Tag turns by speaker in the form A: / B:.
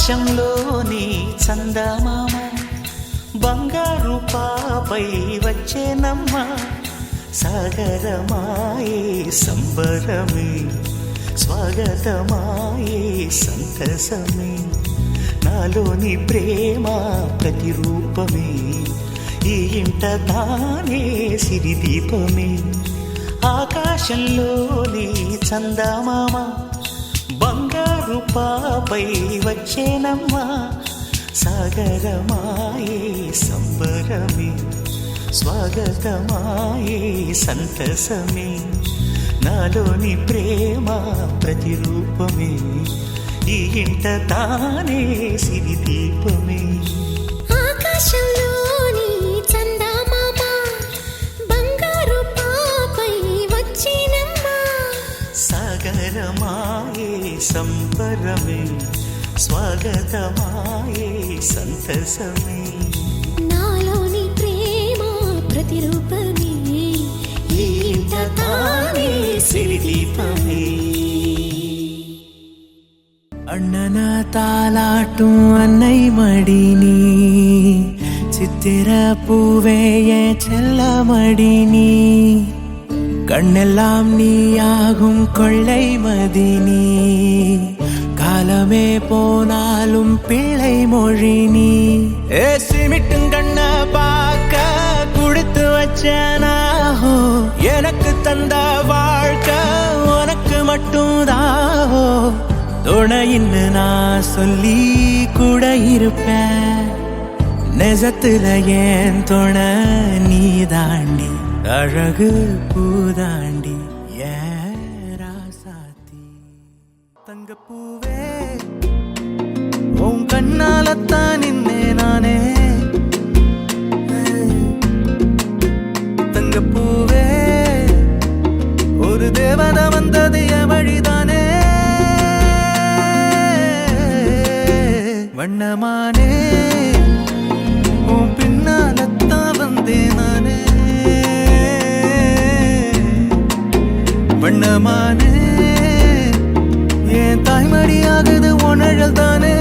A: ఆకాశంలోని చందమామ బంగారు పాపై వచ్చేనమ్మ సాగరమాయే సంబరమే స్వాగతమాయే సంతసమే నాలోని ప్రేమ ప్రతిరూపమే ఈ ఇంట తానే సిరిదీపమే ఆకాశంలోని చందమామ బంగారు పాపై వచ్చేనమ్మా సాగరమాయే సంబరమే స్వాగతమాయే సంతసమే నాలోని ప్రేమ ప్రతిరూపమే ఈ ఇంట తానే సిరిదీపమే
B: ఆకాశంలోని చందమామ బంగారు పాపై వచ్చేనమ్మా
A: సాగరమాయే సంబరమే స్వాగతమాయే సంతసమే
B: నాలోని ప్రేమ ప్రతిరూపమే ఈ ఇంట తానే సిరిదీపమే
C: ಅಣ್ಣನ ತಾಲಾಟು ಅನ್ನೈ ಮಡಿನಿ ಚಿತ್ತಿರ பூவேய செல்ல மடினி கண்ணெல்லாம் நீயாகும் கொள்ளை மதினி காலமே போனாலும் பிள்ளை மொழினி சிமிட்டும் கண்ண பார்க்க குடுத்து வச்சனாஹோ எனக்கு தந்த வாழ்க்கை உனக்கு மட்டும் தாவோ துணையின்னு நான் சொல்லி கூட இருப்பேன் நெசத்துல ஏன் துணை நீ தாண்டி அழகு பூதாண்டி ஏன் ராசாத்தி தங்கப்பூவே உன் கண்ணாலத்தான் நின்னே நானே தங்கப்பூவே ஒரு தேவதை வந்தது என் வழிதானே வண்ணமானே உன் பின்னாலத்தான் வந்தேன் நானே வண்ணமானே என் தாய்மடியாகுது உணழல் தானே